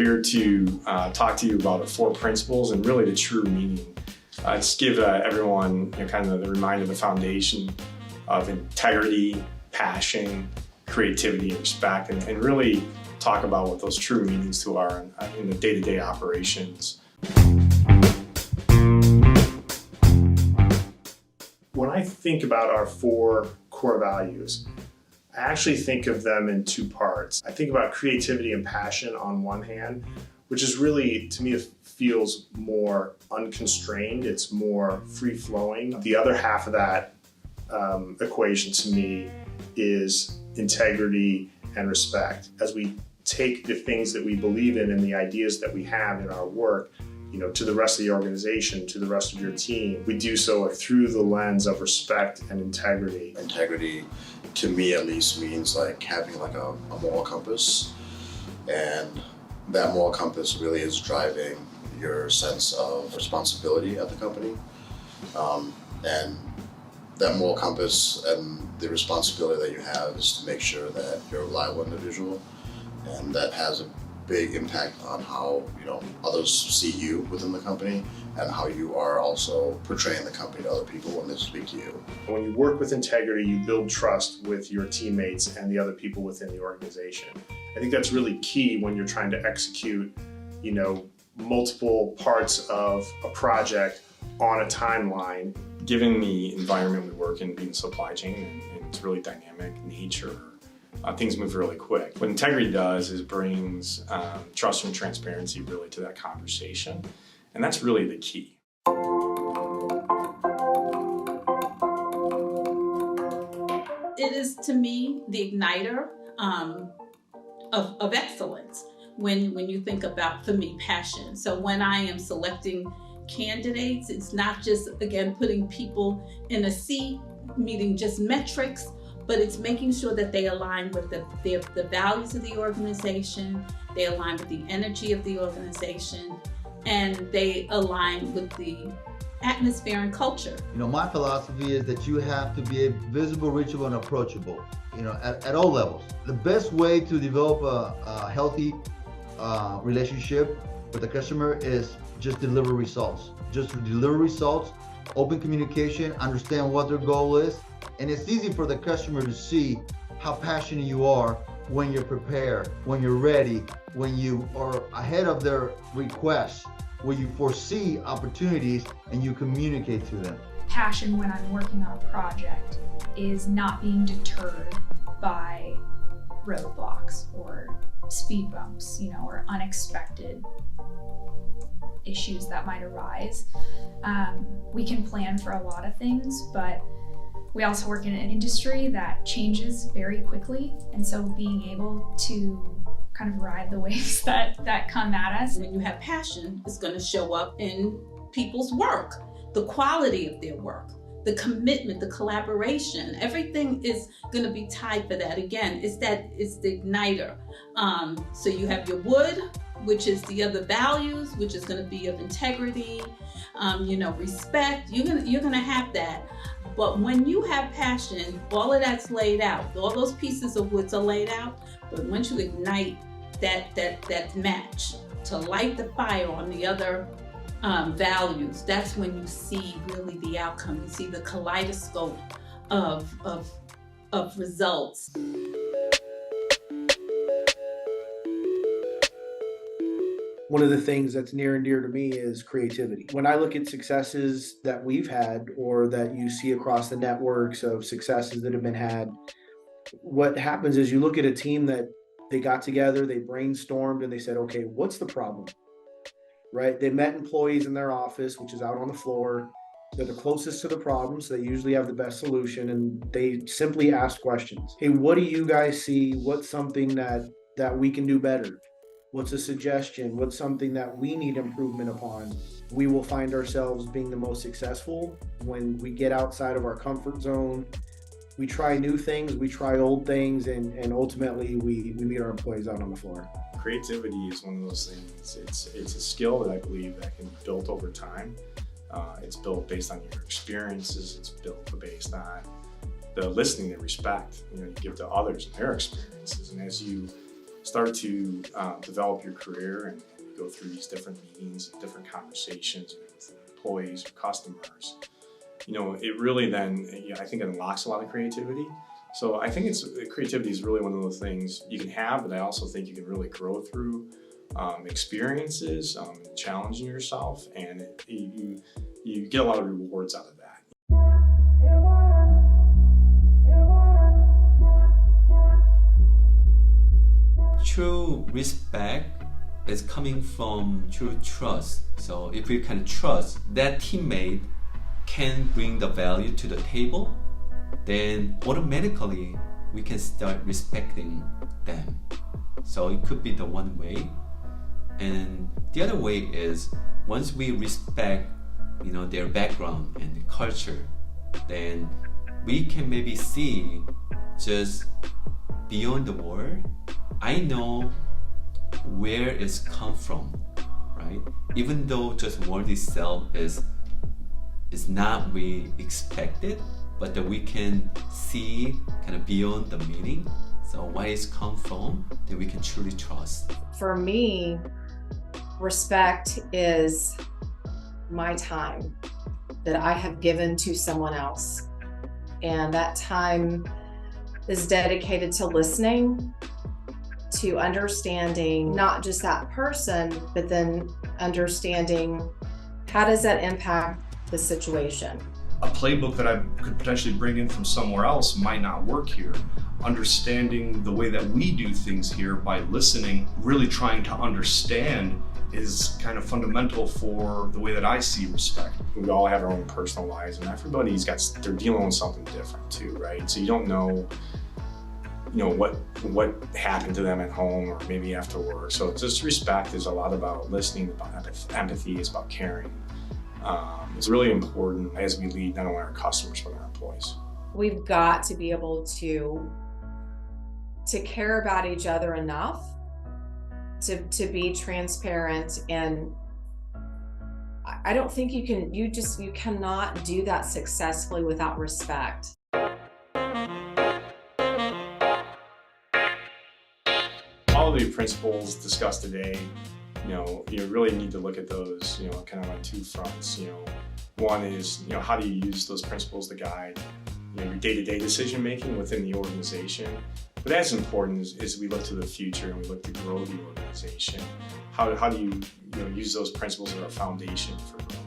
here to talk to you about the 4 principles and really the true meaning. Just give everyone kind of the reminder, the foundation of integrity, passion, creativity, and respect, and really talk about what those true meanings to are in the day-to-day operations. When I think about our 4 core values, I actually think of them in 2 parts. I think about creativity and passion on one hand, which is really, to me, it feels more unconstrained. It's more free-flowing. The other half of that equation to me is integrity and respect. As we take the things that we believe in and the ideas that we have in our work, to the rest of the organization, to the rest of your team, we do so through the lens of respect and integrity. Integrity, to me at least, means like having like a moral compass, and that moral compass really is driving your sense of responsibility at the company, and that moral compass and the responsibility that you have is to make sure that you're a reliable individual, and that has a big impact on how others see you within the company and how you are also portraying the company to other people when they speak to you. When you work with integrity, you build trust with your teammates and the other people within the organization. I think that's really key when you're trying to execute, multiple parts of a project on a timeline. Given the environment we work in, being supply chain, and it's really dynamic nature, things move really quick. What integrity does is brings trust and transparency really to that conversation, and that's really the key. It is, to me, the igniter of excellence when you think about, for me, passion. So when I am selecting candidates, it's not just, again, putting people in a seat, meeting just metrics, but it's making sure that they align with the values of the organization, they align with the energy of the organization, and they align with the atmosphere and culture. My philosophy is that you have to be visible, reachable, and approachable, at all levels. The best way to develop a healthy relationship with the customer is just deliver results. Just deliver results, open communication, understand what their goal is. And it's easy for the customer to see how passionate you are when you're prepared, when you're ready, when you are ahead of their requests, when you foresee opportunities and you communicate to them. Passion when I'm working on a project is not being deterred by roadblocks or speed bumps, or unexpected issues that might arise. We can plan for a lot of things, but we also work in an industry that changes very quickly, and so being able to kind of ride the waves that come at us. When you have passion, it's going to show up in people's work, the quality of their work, the commitment, the collaboration. Everything is going to be tied for that. Again, it's the igniter. So you have your wood, which is the other values, which is going to be of integrity, respect. You're gonna have that. But when you have passion, all of that's laid out. All those pieces of woods are laid out. But once you ignite that match to light the fire on the other values, that's when you see really the outcome. You see the kaleidoscope of results. One of the things that's near and dear to me is creativity. When I look at successes that we've had or that you see across the networks of successes that have been had, what happens is you look at a team that they got together, they brainstormed, and they said, okay, what's the problem? Right? They met employees in their office, which is out on the floor. They're the closest to the problem, so they usually have the best solution, and they simply ask questions. Hey, what do you guys see? What's something that we can do better? What's a suggestion? What's something that we need improvement upon? We will find ourselves being the most successful when we get outside of our comfort zone. We try new things, we try old things, and ultimately we meet our employees out on the floor. Creativity is one of those things. It's a skill that I believe that can be built over time. It's built based on your experiences. It's built based on the listening and respect you give to others and their experiences. And as you start to develop your career and go through these different meetings and different conversations with employees or customers, it really then, I think it unlocks a lot of creativity. So I think creativity is really one of those things you can have, but I also think you can really grow through experiences, challenging yourself, and you get a lot of rewards out of that. True respect is coming from true trust. So if we can trust that teammate can bring the value to the table, then automatically we can start respecting them. So it could be the one way. And the other way is once we respect, their background and the culture, then we can maybe see just beyond the word. I know where it's come from, right? Even though just word itself is not we expected, but that we can see kind of beyond the meaning. So where it's come from, that we can truly trust. For me, respect is my time that I have given to someone else. And that time is dedicated to listening, to understanding not just that person, but then understanding how does that impact the situation. A playbook that I could potentially bring in from somewhere else might not work here. Understanding the way that we do things here by listening, really trying to understand, is kind of fundamental for the way that I see respect. We all have our own personal lives, and they're dealing with something different too, right? So you don't know, what happened to them at home or maybe after work. So just respect is a lot about listening, about empathy, is about caring. It's really important as we lead not only our customers but our employees. We've got to be able to care about each other enough to be transparent, and I don't think you cannot do that successfully without respect. All the principles discussed today, you really need to look at those, kind of on two fronts. One is, how do you use those principles to guide, your day-to-day decision making within the organization? But as important as we look to the future and we look to grow the organization, how do you, use those principles as our foundation for growth?